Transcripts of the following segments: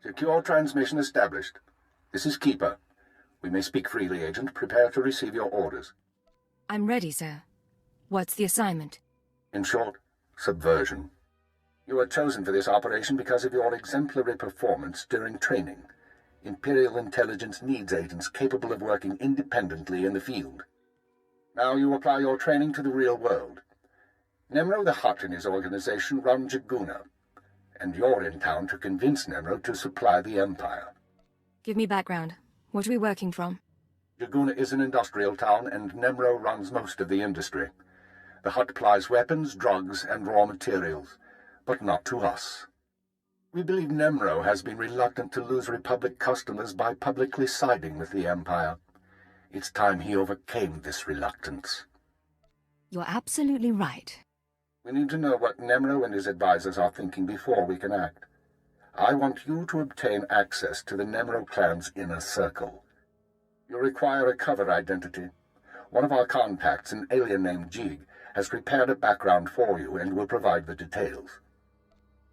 Secure transmission established. This is Keeper. We may speak freely, Agent. Prepare to receive your orders. I'm ready, sir. What's the assignment? In short, subversion. You were chosen for this operation because of your exemplary performance during training. Imperial intelligence needs agents capable of working independently in the field. Now you apply your training to the real world. Nemro the Hutt and his organization run Jaguna, and you're in town to convince Nemro to supply the Empire. Give me background. What are we working from? Jaguna is an industrial town, and Nemro runs most of the industry. The Hutt plies weapons, drugs, and raw materials, but not to us. We believe Nemro has been reluctant to lose Republic customers by publicly siding with the Empire. It's time he overcame this reluctance. You're absolutely right. We need to know what Nemro and his advisors are thinking before we can act. I want you to obtain access to the Nemro clan's inner circle. You require a cover identity. One of our contacts, an alien named Jig, has prepared a background for you and will provide the details.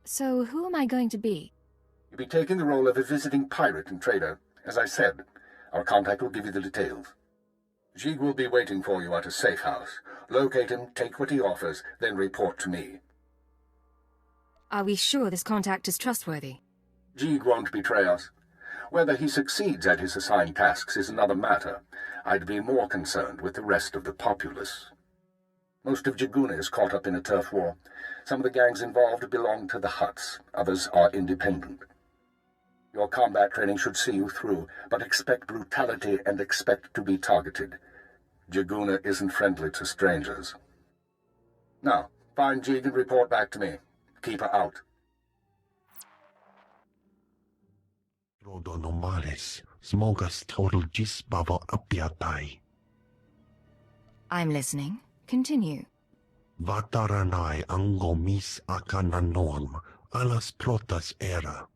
So who am I going to be? You'll be taking the role of a visiting pirate and trader. As I said, our contact will give you the details. Jig will be waiting for you at a safe house. Locate him, take what he offers, then report to me. Are we sure this contact is trustworthy? Jig won't betray us. Whether he succeeds at his assigned tasks is another matter. I'd be more concerned with the rest of the populace. Most of Jaguna is caught up in a turf war. Some of the gangs involved belong to the Hutts. Others are independent. Your combat training should see you through, but expect brutality and expect to be targeted. Jaguna isn't friendly to strangers. Now, find Jig and report back to me. Keep her out. Rodonomales, smogas total gisbavo apiatai. I'm listening. Continue. Vataranai angomis akananorm, alas protas era.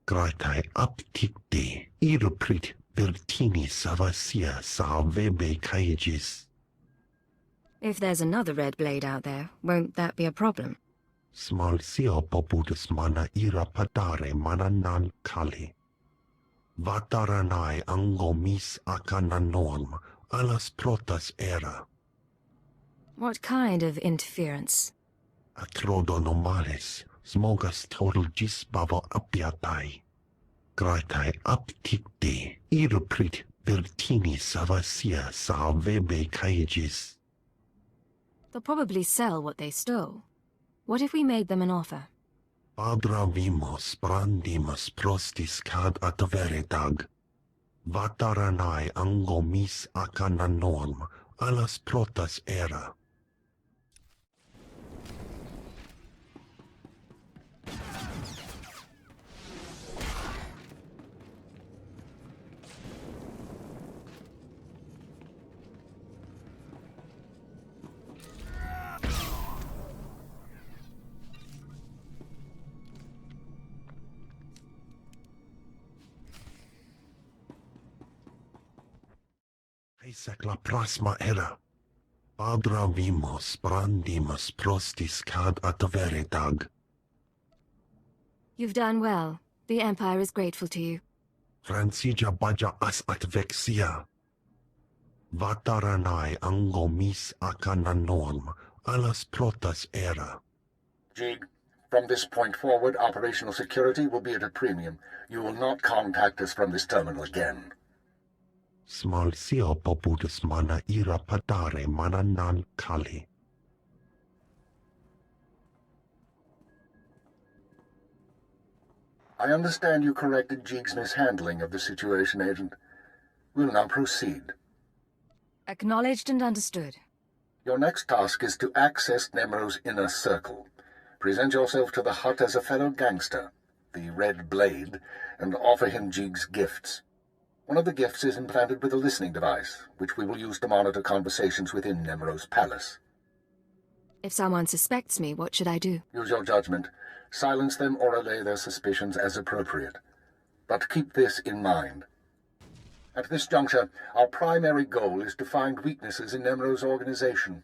Graitai aptikte, iruprit virtini savasia sa vebe kaigis. If there's another red blade out there, won't that be a problem? Smal sio poputus mana ira padare mana nan kali. Vataranai angomis akananorm, alas protas era. What kind of interference? Atrodonomales, smogas total gisbavo apiatai. Graitai aptikte, iruprit virtini savasia sa vebe kaigis. They'll probably sell what they stole. What if we made them an offer? Padravimos brandimus prostis cad adveretag. Vataranai angomis akananorm, alas protas era. Isaac la prasma era. Padravimos brandimus prostis cad adveretag. You've done well. The Empire is grateful to you. Francia baja as advexia. Vataranai angomis akananorm, alas protas era. Jig, from this point forward, operational security will be at a premium. You will not contact us from this terminal again. Smal sio poputus mana ira padare mana nan kali. I understand you corrected Jig's mishandling of the situation, Agent. We'll now proceed. Acknowledged and understood. Your next task is to access Nemro's inner circle. Present yourself to the Hut as a fellow gangster, the Red Blade, and offer him Jig's gifts. One of the gifts is implanted with a listening device, which we will use to monitor conversations within Nemro's palace. If someone suspects me, what should I do? Use your judgment. Silence them or allay their suspicions as appropriate. But keep this in mind. At this juncture, our primary goal is to find weaknesses in Nemro's organization.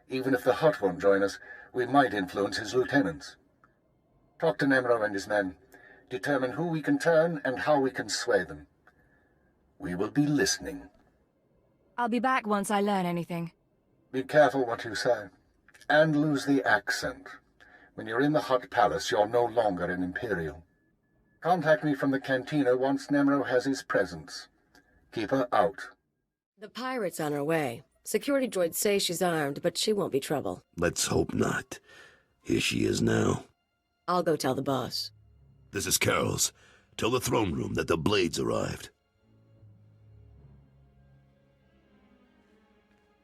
Even if the Hut won't join us, we might influence his lieutenants. Talk to Nemro and his men. Determine who we can turn and how we can sway them. We will be listening. I'll be back once I learn anything. Be careful what you say. And lose the accent. When you're in the Hut Palace, you're no longer an Imperial. Contact me from the cantina once Nemro has his presence. Keep her out. The pirate's on her way. Security droids say she's armed, but she won't be trouble. Let's hope not. Here she is now. I'll go tell the boss. This is Carol's. Tell the throne room that the Blades arrived.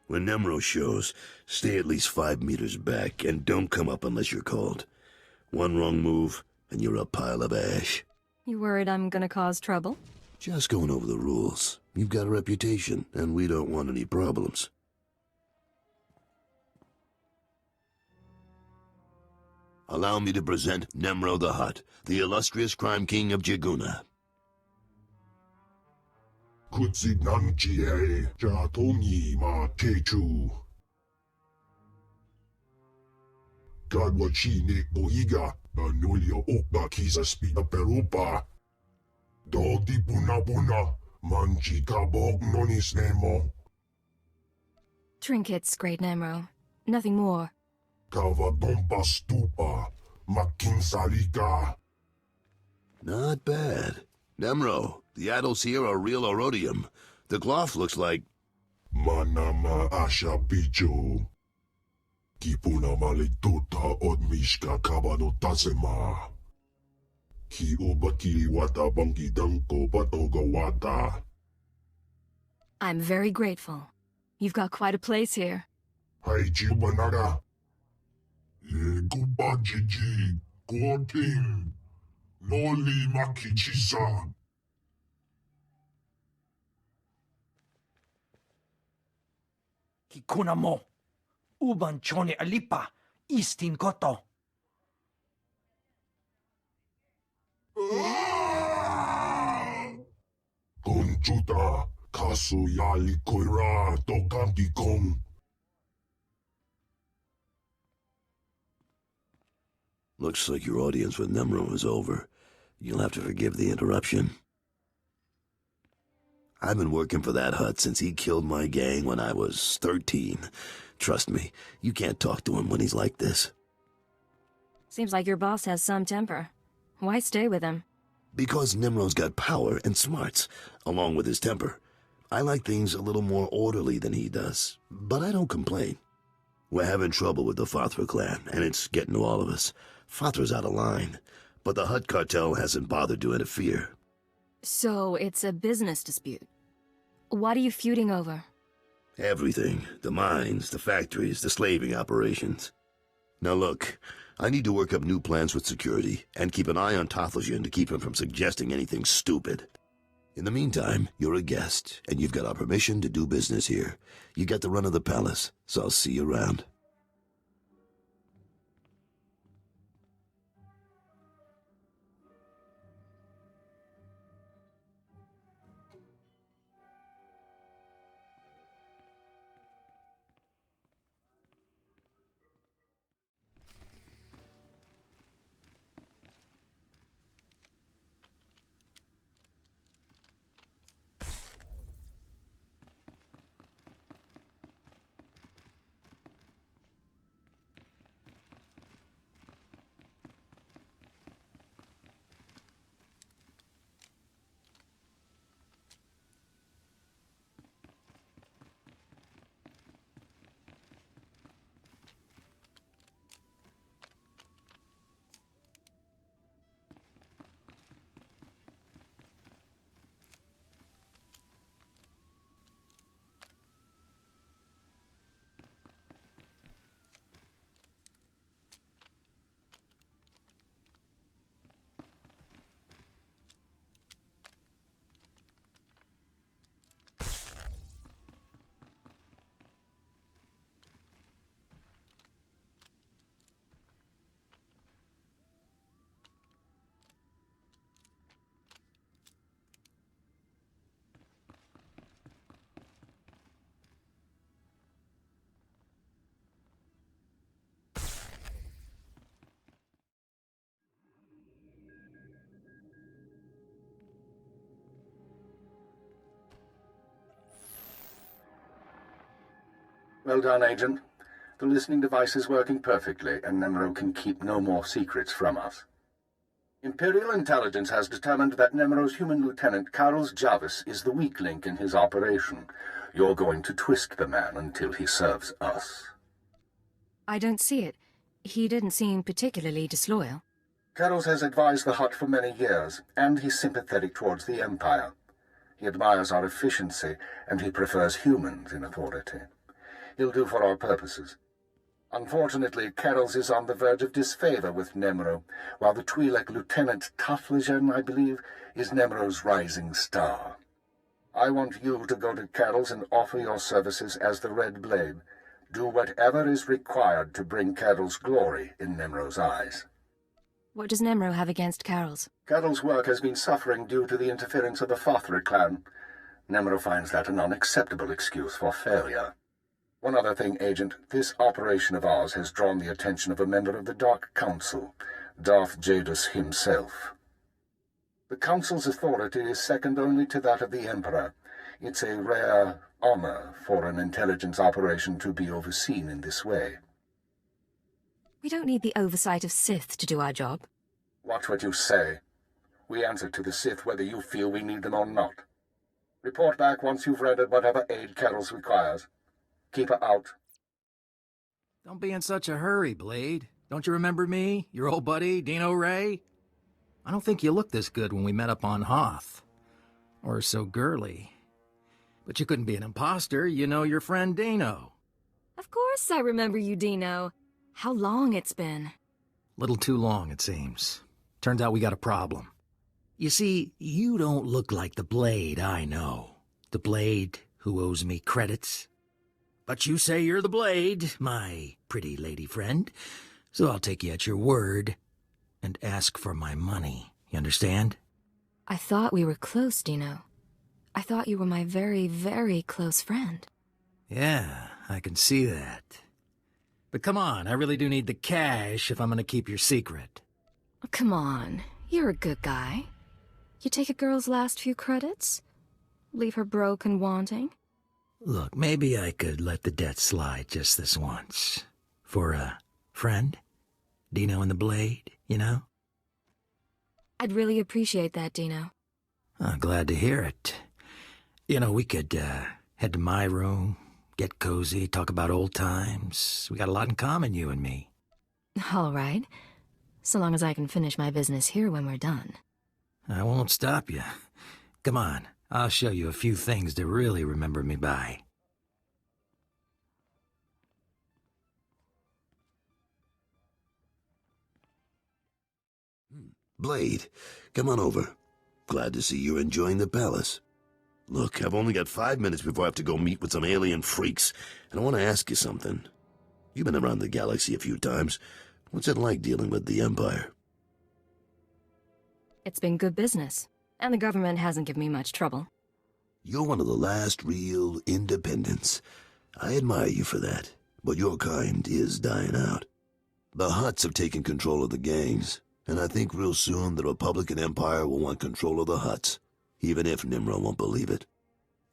When Nemro shows, stay at least 5 meters back, and don't come up unless you're called. One wrong move, and you're a pile of ash. You worried I'm gonna cause trouble? Just going over the rules. You've got a reputation, and we don't want any problems. Allow me to present Nemro the Hutt, the illustrious crime king of Jaguna. Kutsinanchie Jatongi ma Kechu. Gadwachine Boiga, Anulio Okba Kisa Spina Perupa. Dogdi Buna Buna, Manchi Kabok Nonis Nemo. Trinkets, Great Nemro. Nothing more. Kavadompa Stupa, Makin Salika. Not bad. Nemro, the idols here are real Orodium. The cloth looks like... Manama Asha Bicho. Kipuna Malituta Odmishka Kabano Tasema. Ki Obakiri Wata Bangi Danko Patoga Wata. I'm very grateful. You've got quite a place here. Haiji Banaga. Guba Jiji, Gorting, Noli Makichisa. Kikuna mo, uban chone alipa, istin koto. Conchuta, Kasu Yali Koira, Tokanti Kong. Looks like your audience with Nemro is over. You'll have to forgive the interruption. I've been working for that Hut since he killed my gang when I was 13. Trust me, you can't talk to him when he's like this. Seems like your boss has some temper. Why stay with him? Because Nemro's got power and smarts, along with his temper. I like things a little more orderly than he does, but I don't complain. We're having trouble with the Fathra clan, and it's getting to all of us. Fathra's out of line, but the Hut cartel hasn't bothered to interfere. So it's a business dispute. What are you feuding over? Everything. The mines, the factories, the slaving operations. Now look, I need to work up new plans with security, and keep an eye on Tothlesian to keep him from suggesting anything stupid. In the meantime, you're a guest, and you've got our permission to do business here. You get the run of the palace, so I'll see you around. Well done, Agent. The listening device is working perfectly, and Nemro can keep no more secrets from us. Imperial intelligence has determined that Nemro's human lieutenant, Carlos Jarvis, is the weak link in his operation. You're going to twist the man until he serves us. I don't see it. He didn't seem particularly disloyal. Carlos has advised the Hutt for many years, and he's sympathetic towards the Empire. He admires our efficiency, and he prefers humans in authority. He'll do for our purposes. Unfortunately, Carlos is on the verge of disfavor with Nemro, while the Twi'lek Lieutenant Taflajan, I believe, is Nemro's rising star. I want you to go to Carlos and offer your services as the Red Blade. Do whatever is required to bring Carol's glory in Nemro's eyes. What does Nemro have against Carol's? Carol's work has been suffering due to the interference of the Fothra clan. Nemro finds that an unacceptable excuse for failure. One other thing, Agent. This operation of ours has drawn the attention of a member of the Dark Council, Darth Jadus himself. The Council's authority is second only to that of the Emperor. It's a rare honor for an intelligence operation to be overseen in this way. We don't need the oversight of Sith to do our job. Watch what you say. We answer to the Sith whether you feel we need them or not. Report back once you've rendered whatever aid Carol's requires. Keep her out. Don't be in such a hurry, Blade. Don't you remember me, your old buddy, Dino Ray? I don't think you looked this good when we met up on Hoth. Or so girly. But you couldn't be an imposter, you know your friend Dino. Of course I remember you, Dino. How long it's been. Little too long, it seems. Turns out we got a problem. You see, you don't look like the Blade I know. The Blade who owes me credits. But you say you're the Blade, my pretty lady friend, so I'll take you at your word and ask for my money. You understand? I thought we were close, Dino. I thought you were my very, very close friend. Yeah, I can see that. But come on, I really do need the cash if I'm gonna keep your secret. Oh, come on, you're a good guy. You take a girl's last few credits? Leave her broke and wanting? Look, maybe I could let the debt slide just this once. For a friend? Dino and the Blade, you know? I'd really appreciate that, Dino. I'm glad to hear it. You know, we could head to my room, get cozy, talk about old times. We got a lot in common, you and me. All right. So long as I can finish my business here when we're done. I won't stop you. Come on, I'll show you a few things to really remember me by. Blade, come on over. Glad to see you're enjoying the palace. Look, I've only got 5 minutes before I have to go meet with some alien freaks, and I want to ask you something. You've been around the galaxy a few times. What's it like dealing with the Empire? It's been good business, and the government hasn't given me much trouble. You're one of the last real independents. I admire you for that, but your kind is dying out. The Hutts have taken control of the gangs, and I think real soon the Republican Empire will want control of the Hutts, even if Nimro won't believe it.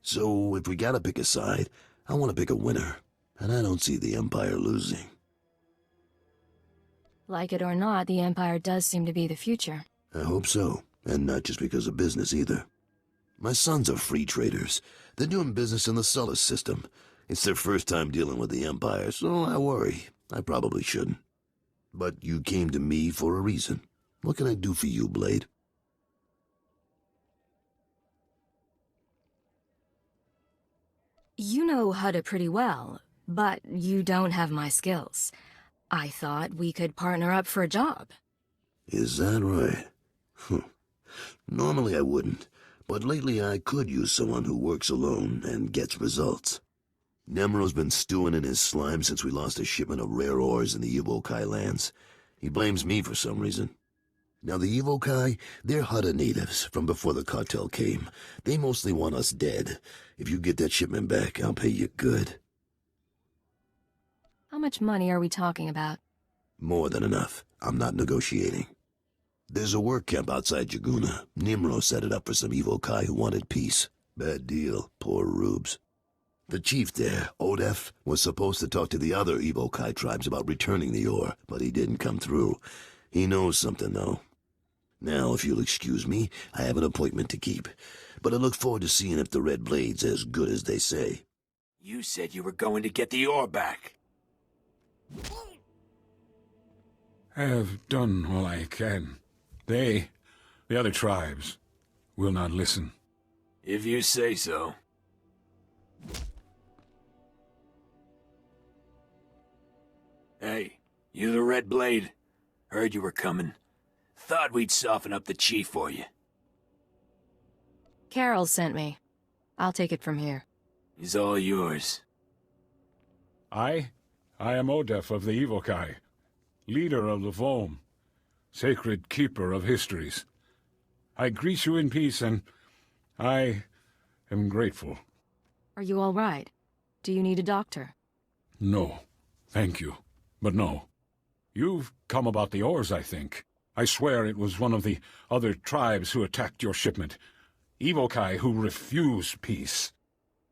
So if we gotta pick a side, I want to pick a winner, and I don't see the Empire losing. Like it or not, the Empire does seem to be the future. I hope so, and not just because of business either. My sons are free traders. They're doing business in the Sullus system. It's their first time dealing with the Empire, so I worry. I probably shouldn't. But you came to me for a reason. What can I do for you, Blade? You know Hutta pretty well, but you don't have my skills. I thought we could partner up for a job. Is that right? Normally I wouldn't, but lately I could use someone who works alone and gets results. Nemro's been stewing in his slime since we lost a shipment of rare ores in the Evokai lands. He blames me for some reason. Now the Evokai, they're Hutta natives from before the cartel came. They mostly want us dead. If you get that shipment back, I'll pay you good. How much money are we talking about? More than enough. I'm not negotiating. There's a work camp outside Jaguna. Nimro set it up for some Evokai who wanted peace. Bad deal, poor rubes. The chief there, Odef, was supposed to talk to the other Evokai tribes about returning the ore, but he didn't come through. He knows something, though. Now, if you'll excuse me, I have an appointment to keep, but I look forward to seeing if the Red Blade's as good as they say. You said you were going to get the ore back. I have done all I can. They, the other tribes, will not listen. If you say so. Hey, you the Red Blade? Heard you were coming. Thought we'd soften up the chief for you. Carol sent me. I'll take it from here. He's all yours. I am Odef of the Evokai, leader of the Vom, sacred keeper of histories. I greet you in peace, and I am grateful. Are you all right? Do you need a doctor? No, thank you, but no. You've come about the ores, I think. I swear it was one of the other tribes who attacked your shipment. Evokai who refuse peace.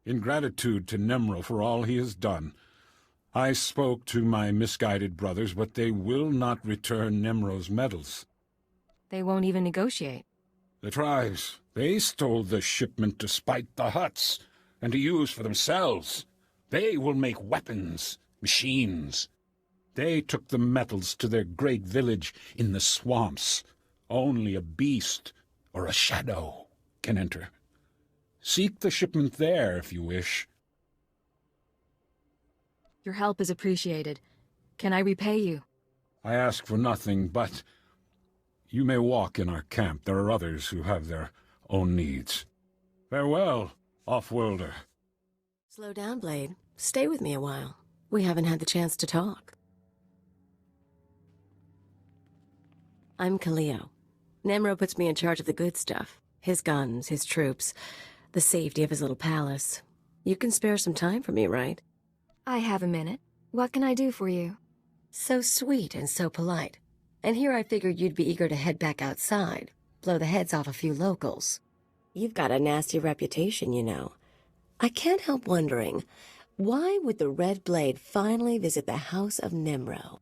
In gratitude to Nemro for all he has done, I spoke to my misguided brothers, but they will not return Nemro's medals. They won't even negotiate. The tribes, they stole the shipment to spite the Hutts, and to use for themselves. They will make weapons, machines. They took the metals to their great village in the swamps. Only a beast or a shadow can enter. Seek the shipment there if you wish. Your help is appreciated. Can I repay you? I ask for nothing, but you may walk in our camp. There are others who have their own needs. Farewell, off-worlder. Slow down, Blade. Stay with me a while. We haven't had the chance to talk. I'm Kaleo. Nemro puts me in charge of the good stuff. His guns, his troops, the safety of his little palace. You can spare some time for me, right? I have a minute. What can I do for you? So sweet and so polite. And here I figured you'd be eager to head back outside, blow the heads off a few locals. You've got a nasty reputation, you know. I can't help wondering, why would the Red Blade finally visit the House of Nemro?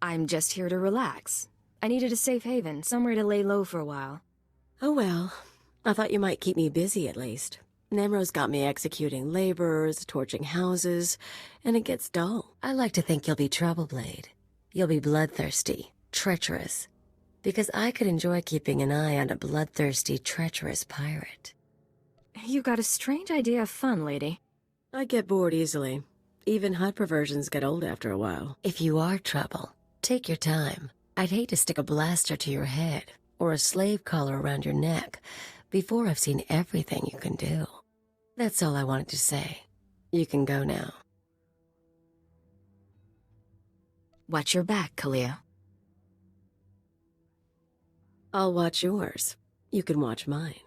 I'm just here to relax. I needed a safe haven, somewhere to lay low for a while. Oh well, I thought you might keep me busy at least. Nemro's got me executing laborers, torching houses, and it gets dull. I like to think you'll be trouble, Blade. You'll be bloodthirsty, treacherous. Because I could enjoy keeping an eye on a bloodthirsty, treacherous pirate. You've got a strange idea of fun, lady. I get bored easily. Even Hutt perversions get old after a while. If you are trouble, take your time. I'd hate to stick a blaster to your head, or a slave collar around your neck, before I've seen everything you can do. That's all I wanted to say. You can go now. Watch your back, Kaleo. I'll watch yours. You can watch mine.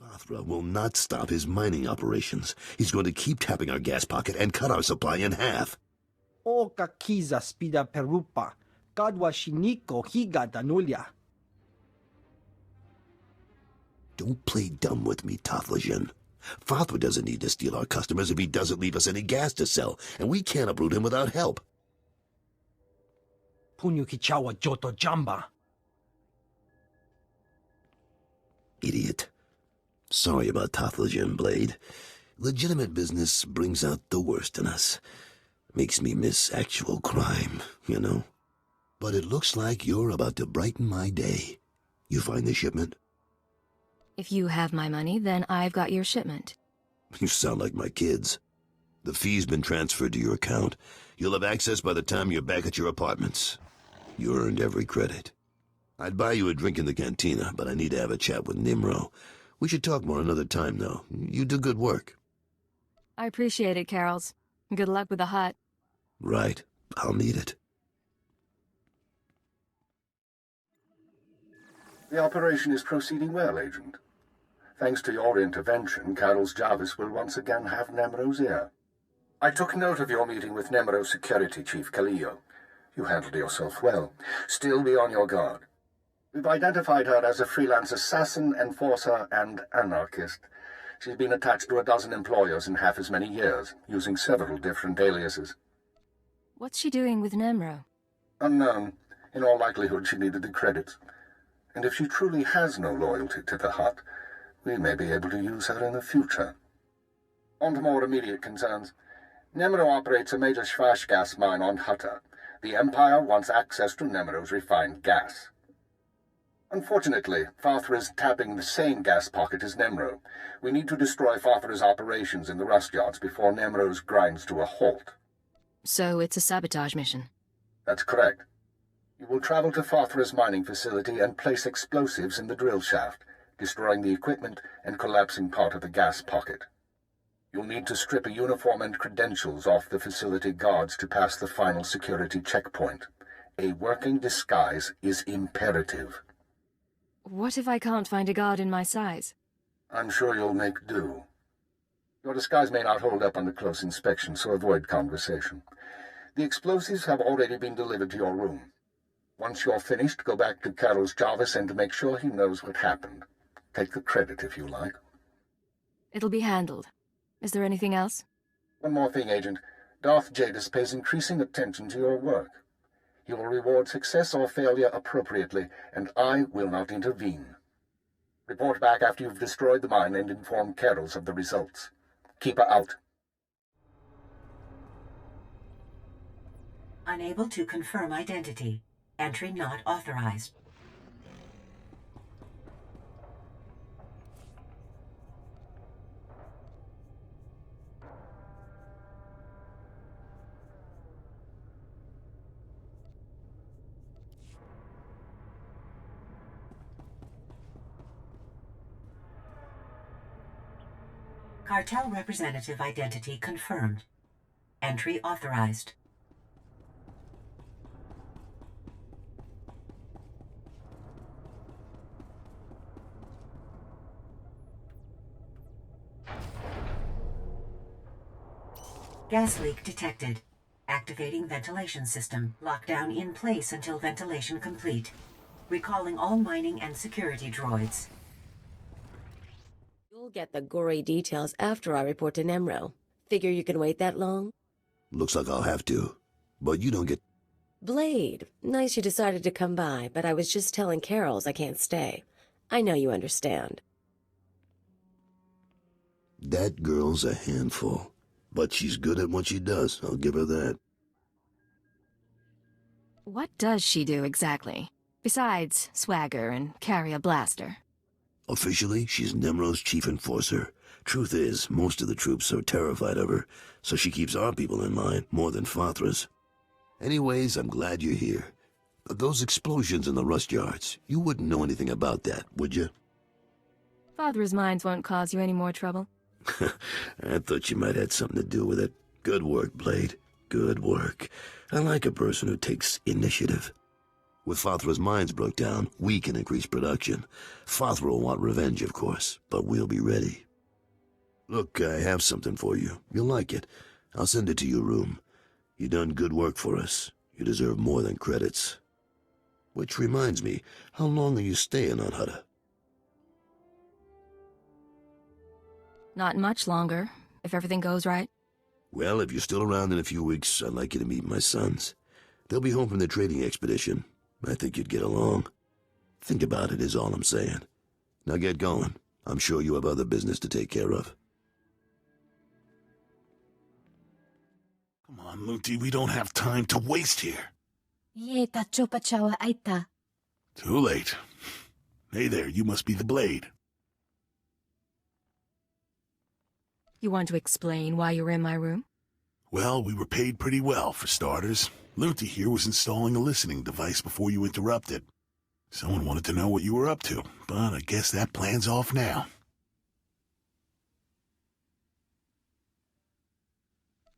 Vathra will not stop his mining operations. He's going to keep tapping our gas pocket and cut our supply in half. O kakiza spida perupa, kadwa shiniko higa danulia. Don't play dumb with me, Tathlajan. Vathra doesn't need to steal our customers if he doesn't leave us any gas to sell, and we can't uproot him without help. Punyu kichawa joto jamba. Idiot. Sorry about Tathlajan, Blade. Legitimate business brings out the worst in us. Makes me miss actual crime, you know? But it looks like you're about to brighten my day. You find the shipment? If you have my money, then I've got your shipment. You sound like my kids. The fee's been transferred to your account. You'll have access by the time you're back at your apartments. You earned every credit. I'd buy you a drink in the cantina, but I need to have a chat with Nimro. We should talk more another time, though. You do good work. I appreciate it, Carols. Good luck with the hut. Right. I'll need it. The operation is proceeding well, Agent. Thanks to your intervention, Carol's Jarvis will once again have Nemro's ear. I took note of your meeting with Nemro's security chief, Kaleo. You handled yourself well. Still be on your guard. We've identified her as a freelance assassin, enforcer, and anarchist. She's been attached to a dozen employers in half as many years, using several different aliases. What's she doing with Nemro? Unknown. In all likelihood, she needed the credits. And if she truly has no loyalty to the Hutt, we may be able to use her in the future. On to more immediate concerns. Nemro operates a major Schwash gas mine on Hutta. The Empire wants access to Nemro's refined gas. Unfortunately, Farthra is tapping the same gas pocket as Nemro. We need to destroy Farthra's operations in the rust yards before Nemro's grinds to a halt. So it's a sabotage mission? That's correct. You will travel to Farthra's mining facility and place explosives in the drill shaft, destroying the equipment and collapsing part of the gas pocket. You'll need to strip a uniform and credentials off the facility guards to pass the final security checkpoint. A working disguise is imperative. What if I can't find a guard in my size? I'm sure you'll make do. Your disguise may not hold up under close inspection, so avoid conversation. The explosives have already been delivered to your room. Once you're finished, go back to Carol's Jarvis and make sure he knows what happened. Take the credit if you like. It'll be handled. Is there anything else? One more thing, Agent. Darth Jadis pays increasing attention to your work. He will reward success or failure appropriately, and I will not intervene. Report back after you've destroyed the mine and inform Carols of the results. Keep her out. Unable to confirm identity. Entry not authorized. Cartel representative identity confirmed. Entry authorized. Gas leak detected. Activating ventilation system. Lockdown in place until ventilation complete. Recalling all mining and security droids. You'll get the gory details after I report to Nemro. Figure you can wait that long? Looks like I'll have to. But you don't get... Blade, nice you decided to come by, but I was just telling Carols I can't stay. I know you understand. That girl's a handful. But she's good at what she does, I'll give her that. What does she do exactly? Besides swagger and carry a blaster? Officially, she's Nemro's chief enforcer. Truth is, most of the troops are terrified of her, so she keeps our people in line more than Farthra's. Anyways, I'm glad you're here. Those explosions in the rust yards, you wouldn't know anything about that, would you? Farthra's mines won't cause you any more trouble. I thought you might have something to do with it. Good work, Blade. Good work. I like a person who takes initiative. With Farthra's mines broke down, we can increase production. Farthra will want revenge, of course, but we'll be ready. Look, I have something for you. You'll like it. I'll send it to your room. You done good work for us. You deserve more than credits. Which reminds me, how long are you staying on Hutta? Not much longer, if everything goes right. Well, if you're still around in a few weeks, I'd like you to meet my sons. They'll be home from their trading expedition. I think you'd get along. Think about it is all I'm saying. Now get going. I'm sure you have other business to take care of. Come on, Lunti, we don't have time to waste here. Too late. Hey there, you must be the Blade. You want to explain why you were in my room? Well, we were paid pretty well, for starters. Lunti here was installing a listening device before you interrupted. Someone wanted to know what you were up to, but I guess that plan's off now.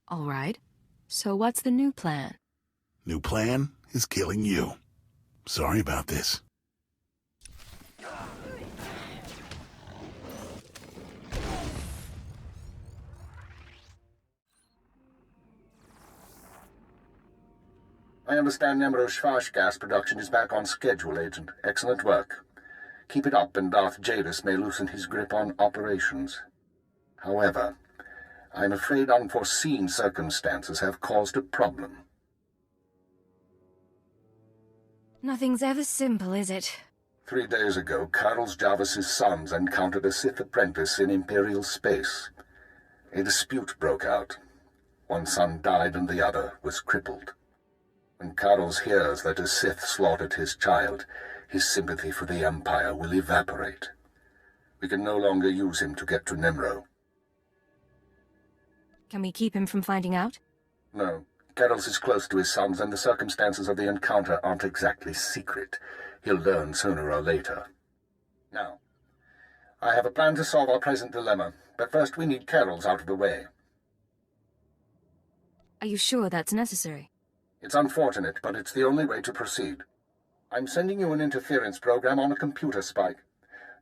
All right. So what's the new plan? New plan is killing you. Sorry about this. I understand Nemro's Schwash gas production is back on schedule, Agent. Excellent work. Keep it up, and Darth Jadis may loosen his grip on operations. However, I'm afraid unforeseen circumstances have caused a problem. Nothing's ever simple, is it? 3 days ago, Carlos Jarvis's sons encountered a Sith apprentice in Imperial space. A dispute broke out. One son died and the other was crippled. When Carlos hears that a Sith slaughtered his child, his sympathy for the Empire will evaporate. We can no longer use him to get to Nimro. Can we keep him from finding out? No. Carlos is close to his sons, and the circumstances of the encounter aren't exactly secret. He'll learn sooner or later. Now, I have a plan to solve our present dilemma, but first we need Carol's out of the way. Are you sure that's necessary? It's unfortunate, but it's the only way to proceed. I'm sending you an interference program on a computer spike.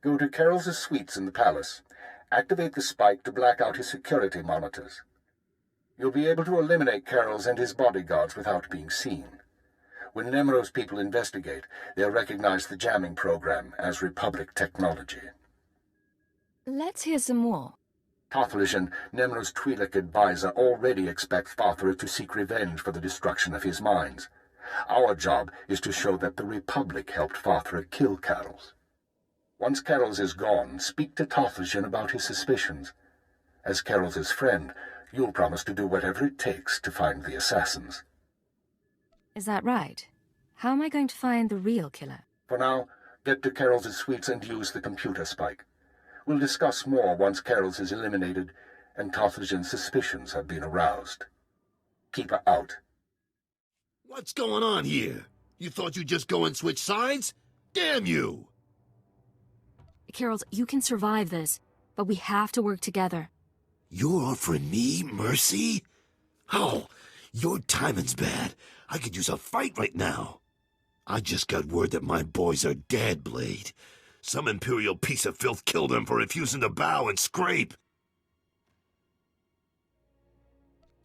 Go to Carol's suites in the palace. Activate the spike to black out his security monitors. You'll be able to eliminate Carol's and his bodyguards without being seen. When Nemro's people investigate, they'll recognize the jamming program as Republic technology. Let's hear some more. Tothlishan, Nemro's Twi'lek advisor, already expects Father to seek revenge for the destruction of his mines. Our job is to show that the Republic helped Father kill Carol's. Once Carol's is gone, speak to Tothlishan about his suspicions. As Carol's friend, you'll promise to do whatever it takes to find the assassins. Is that right? How am I going to find the real killer? For now, get to Carol's suites and use the computer spike. We'll discuss more once Carol's is eliminated and Tothlishan's suspicions have been aroused. Keep her out. What's going on here? You thought you'd just go and switch sides? Damn you! Carol's, you can survive this, but we have to work together. You're offering me mercy? Oh, your timing's bad. I could use a fight right now. I just got word that my boys are dead, Blade. Some Imperial piece of filth killed them for refusing to bow and scrape.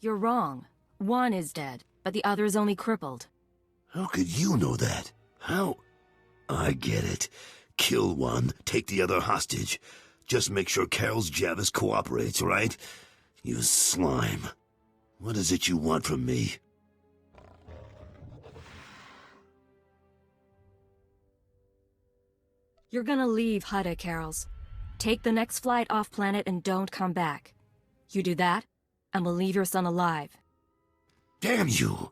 You're wrong. One is dead, but the other is only crippled. How could you know that? How? I get it. Kill one, take the other hostage. Just make sure Carol's Jarvis cooperates, right? You slime. What is it you want from me? You're gonna leave Hutta, Carol's. Take the next flight off-planet and don't come back. You do that, and we'll leave your son alive. Damn you!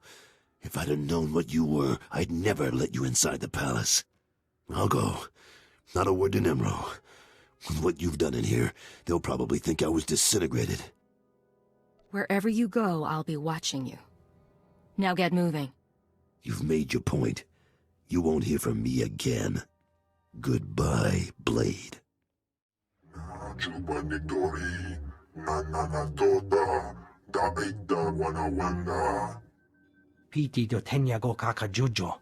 If I'd have known what you were, I'd never let you inside the palace. I'll go. Not a word to Nemro. With what you've done in here, they'll probably think I was disintegrated. Wherever you go, I'll be watching you. Now get moving. You've made your point. You won't hear from me again. Goodbye, Blade. Piti do tenyago kakajujo,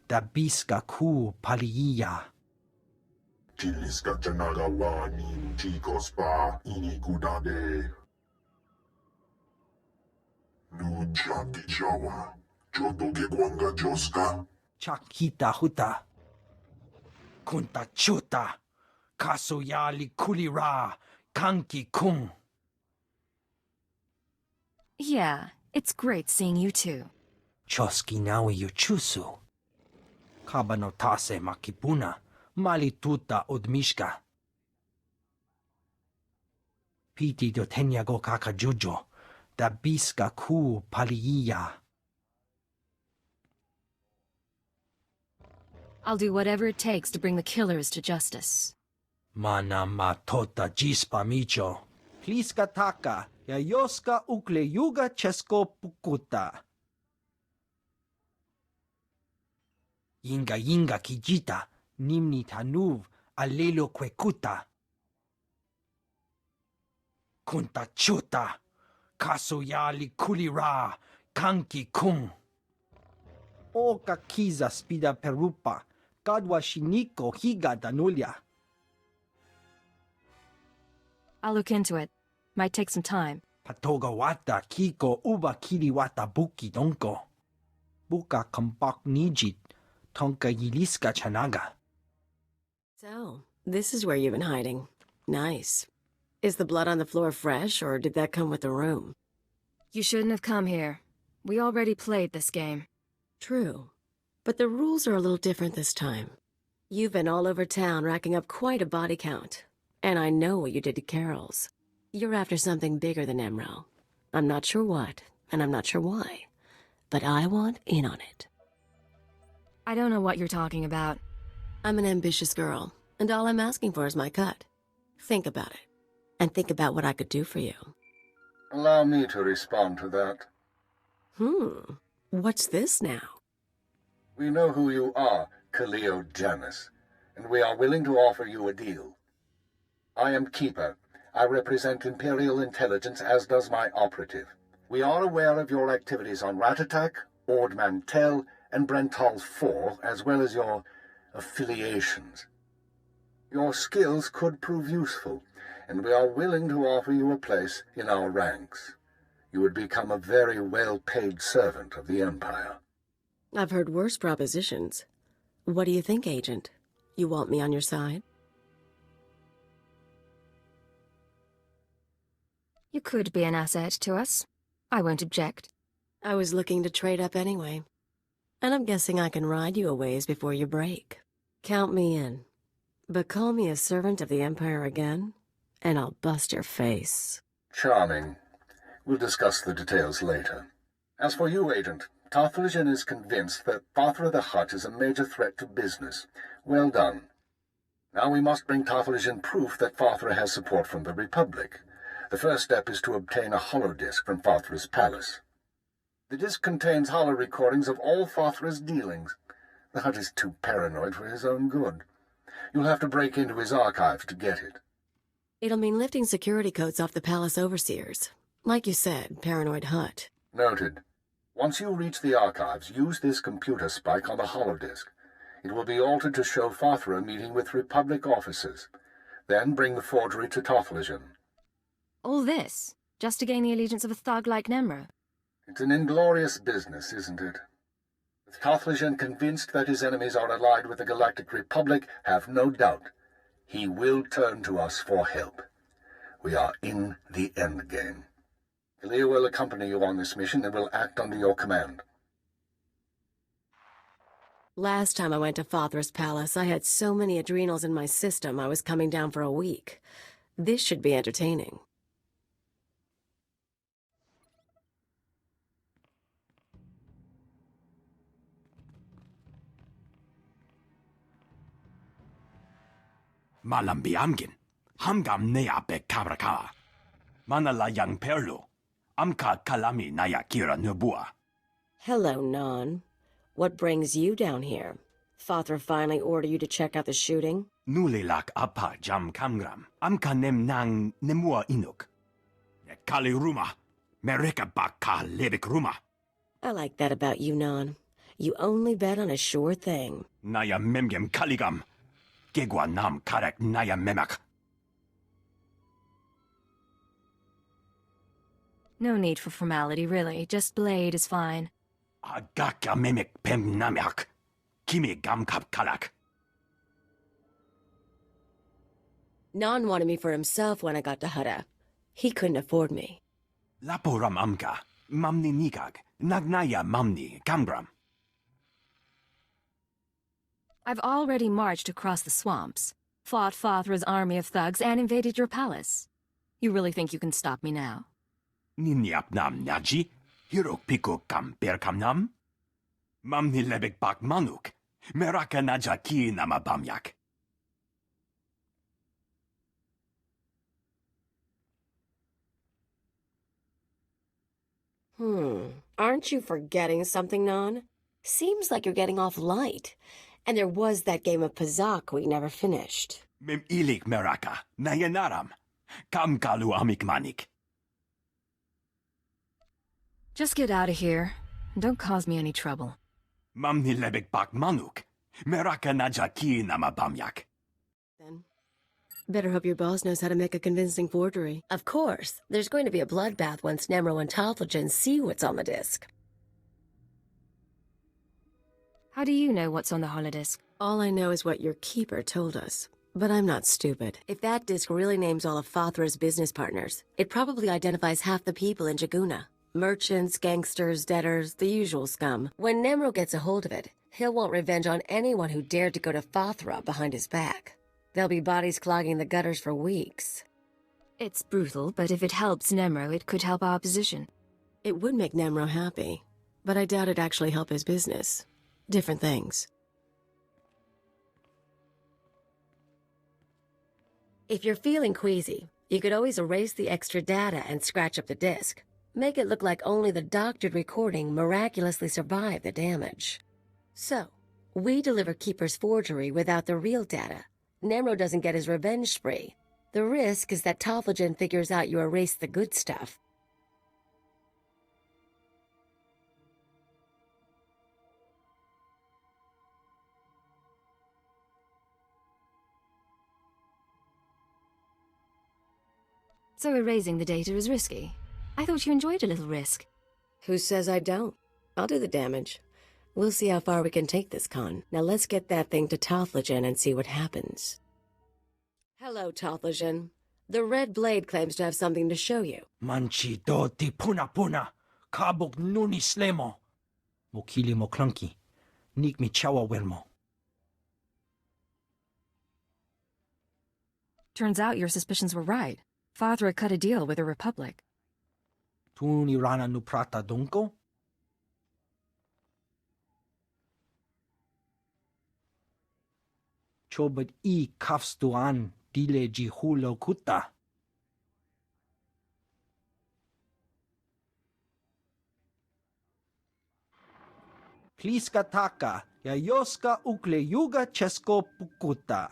da biska ku paliya. Chiliska chanagawa ni chicos pa inikudade. Nujati jawa, jotoge gwanga joska. Chakita Hutta. Kunta chuta, kasoyali kulira, kanki kung. Yeah, it's great seeing you too. Choski nawi yuchusu. Kabano tase makipuna, malituta odmishka. Piti do tenyago kakajujo, da biska ku paliya. I'll do whatever it takes to bring the killers to justice. Mana matota jispa micho. Pliska taka, yayoska ukle yuga chesko pukuta. Yinga kijita, nimni tanuv, alelo kwekuta. Kunta chuta, kasoyali kulira, kanki kung. Oka kiza spida perupa, kadwa shiniko higa danulia. I'll look into it. Might take some time. Patoga wata kiko uba kiriwata buki donko. Buka kampak nijit, tonka yiliska chanaga. So, this is where you've been hiding. Nice. Is the blood on the floor fresh, or did that come with the room? You shouldn't have come here. We already played this game. True. But the rules are a little different this time. You've been all over town racking up quite a body count. And I know what you did to Carol's. You're after something bigger than Emerald. I'm not sure what, and I'm not sure why. But I want in on it. I don't know what you're talking about. I'm an ambitious girl, and all I'm asking for is my cut. Think about it. And think about what I could do for you. Allow me to respond to that. What's this now? We know who you are, Kaleo Janus, and we are willing to offer you a deal. I am Keeper. I represent Imperial intelligence, as does my operative. We are aware of your activities on Ratatak, Ord Mantell, and Brental 4, as well as your affiliations. Your skills could prove useful, and we are willing to offer you a place in our ranks. You would become a very well-paid servant of the Empire. I've heard worse propositions. What do you think, Agent? You want me on your side? You could be an asset to us. I won't object. I was looking to trade up anyway. And I'm guessing I can ride you a ways before you break. Count me in. But call me a servant of the Empire again, and I'll bust your face. Charming. We'll discuss the details later. As for you, Agent, Tarthalion is convinced that Fathra the Hutt is a major threat to business. Well done. Now we must bring Tarthalion proof that Fathra has support from the Republic. The first step is to obtain a holodisc from Fathra's palace. The disc contains holo recordings of all Fathra's dealings. The Hutt is too paranoid for his own good. You'll have to break into his archives to get it. It'll mean lifting security codes off the palace overseers. Like you said, paranoid Hutt. Noted. Once you reach the archives, use this computer spike on the holodisc. It will be altered to show Fathra meeting with Republic officers. Then bring the forgery to Tarthalion. All this, just to gain the allegiance of a thug like Nemra? It's an inglorious business, isn't it? With Tarthalion convinced that his enemies are allied with the Galactic Republic, have no doubt, he will turn to us for help. We are in the endgame. Kaleo will accompany you on this mission and will act under your command. Last time I went to Fathra's palace, I had so many adrenals in my system I was coming down for a week. This should be entertaining. Malambi amgin, hamgam nea be kabraka. Manala yang perlo, amka kalami naya kira nubua. Hello, Non. What brings you down here? Fathra finally ordered you to check out the shooting? Nulilak apa jam kamgram, amka nem nang nemua inuk. Kali ruma, mereka baka lebik ruma. I like that about you, Non. You only bet on a sure thing. Naya memgem kaligam. Gegwa nam karek naya memak. No need for formality, really. Just Blade is fine. Agaka memek pem namak. Kimi gamkap kalak. Non wanted me for himself when I got to Hutta. He couldn't afford me. Laporam amka, mamni nikag, nagnaya mamni kamgram. I've already marched across the swamps, fought Fathra's army of thugs, and invaded your palace. You really think you can stop me now? Ninyap nam naji, hirok piko kam perkam nam? Mamni lebek bak manuk, meraka naja ki nama bamyak. Aren't you forgetting something, Non? Seems like you're getting off light. And there was that game of Pazak we never finished. Mem ilik meraka, nayanaram, kam kalu amik manik. Just get out of here, and don't cause me any trouble. Mamni lebek bak manuk, meraka naja ki nama bamyak. Then, better hope your boss knows how to make a convincing forgery. Of course, there's going to be a bloodbath once Nemro and Tarthalion see what's on the disc. How do you know what's on the holodisc? All I know is what your keeper told us. But I'm not stupid. If that disc really names all of Fothra's business partners, it probably identifies half the people in Jaguna. Merchants, gangsters, debtors, the usual scum. When Nemro gets a hold of it, he'll want revenge on anyone who dared to go to Fothra behind his back. There'll be bodies clogging the gutters for weeks. It's brutal, but if it helps Nemro, it could help our position. It would make Nemro happy, but I doubt it'd actually help his business. Different things. If you're feeling queasy, you could always erase the extra data and scratch up the disk. Make it look like only the doctored recording miraculously survived the damage. So, we deliver Keeper's forgery without the real data. Nemro doesn't get his revenge spree. The risk is that Tophagen figures out you erased the good stuff. So erasing the data is risky. I thought you enjoyed a little risk. Who says I don't? I'll do the damage. We'll see how far we can take this con. Now let's get that thing to Tophagen and see what happens. Hello, Tophagen. The Red Blade claims to have something to show you. Manchi do ti puna puna. Kabuk nuni slemo. Mokili mo clunky. Nik mi chawa welmo. Turns out your suspicions were right. Fothra cut a deal with the Republic. Tuni rana nu prata donko? Chobad I kafstuan dile jihulo kuta. Pliska taka, yayoska ukle yuga chesko pukuta.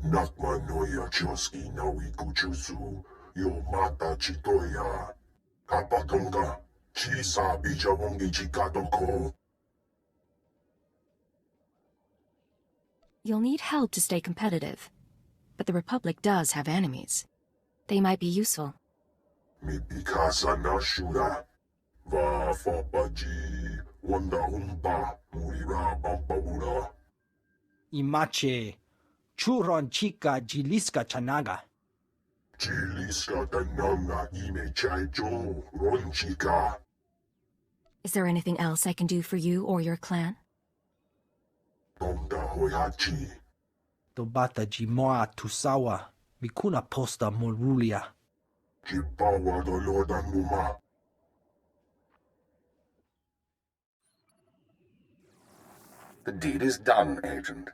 Nakma noya choski nawi kuchuzu, yo mata chitoya. Kapatonga, chisa bijawongi chikadoko. You'll need help to stay competitive. But the Republic does have enemies. They might be useful. Mi pikasa na shura. Va fabaji, wanda humpa, murira bampabura. Imache, churon chica jiliska chanaga. Chiliska tananga ime chaicho, ronchika. Is there anything else I can do for you or your clan? Tonda hoyachi. Tobata jimoa tusawa, mikuna posta morulia. Chipawa doloda numa. The deed is done, Agent.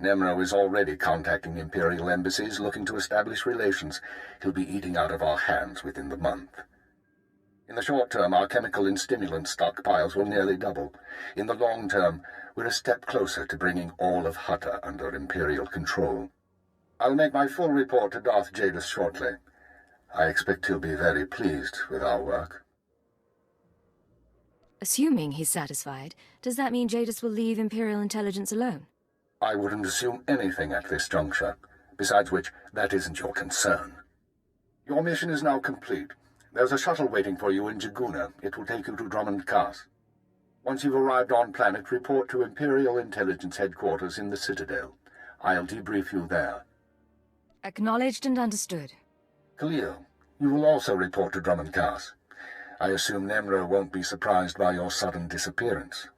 Nemro is already contacting Imperial embassies looking to establish relations. He'll be eating out of our hands within the month. In the short term, our chemical and stimulant stockpiles will nearly double. In the long term, we're a step closer to bringing all of Hutta under Imperial control. I'll make my full report to Darth Jadis shortly. I expect he'll be very pleased with our work. Assuming he's satisfied, does that mean Jadis will leave Imperial intelligence alone? I wouldn't assume anything at this juncture. Besides which, that isn't your concern. Your mission is now complete. There's a shuttle waiting for you in Jaguna. It will take you to Drummond Cast. Once you've arrived on planet, report to Imperial Intelligence Headquarters in the Citadel. I'll debrief you there. Acknowledged and understood. Khalil, you will also report to Drummond Cast. I assume Nemro won't be surprised by your sudden disappearance.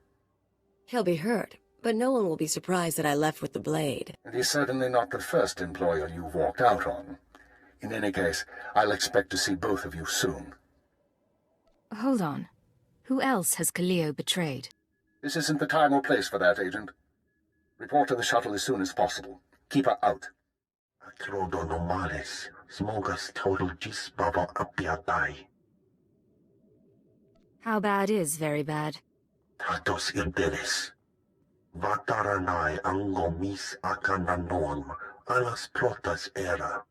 He'll be hurt, but no one will be surprised that I left with the blade. And he's certainly not the first employer you've walked out on. In any case, I'll expect to see both of you soon. Hold on. Who else has Khalil betrayed? This isn't the time or place for that, Agent. Report to the shuttle as soon as possible. Keep her out. Akrodo normales, smogas total gis baba apiatai. How bad is very bad? Tatos irdeles. Vataranai angomis akananoam, alas protas era.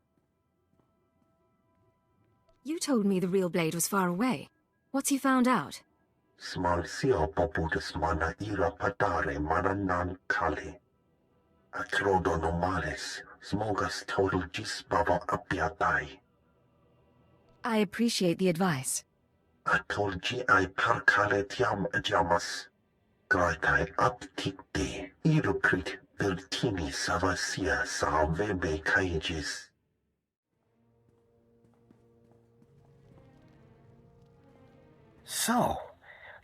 You told me the real blade was far away. What's he found out? Smalsio poputus mana ira patare mananan kali. Akrodo normales, smogas total gis baba apiatai. I appreciate the advice. Atolgi ai parkale tiam jamas. Graitai aptikte, irukrit verti kini savasia salvebe cages. So,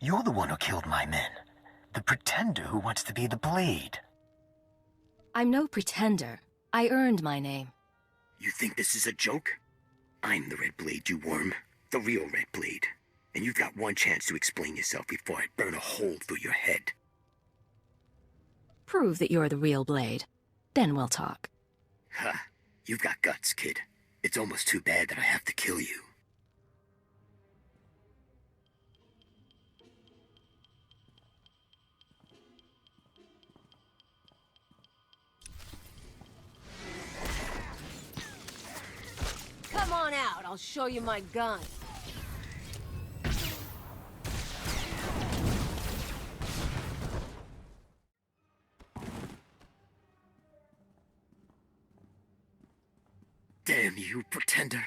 you're the one who killed my men. The pretender who wants to be the Blade. I'm no pretender. I earned my name. You think this is a joke? I'm the Red Blade, you worm. The real Red Blade. And you've got one chance to explain yourself before I burn a hole through your head. Prove that you're the real Blade. Then we'll talk. Ha! You've got guts, kid. It's almost too bad that I have to kill you. Come on out, I'll show you my gun. Damn you, pretender.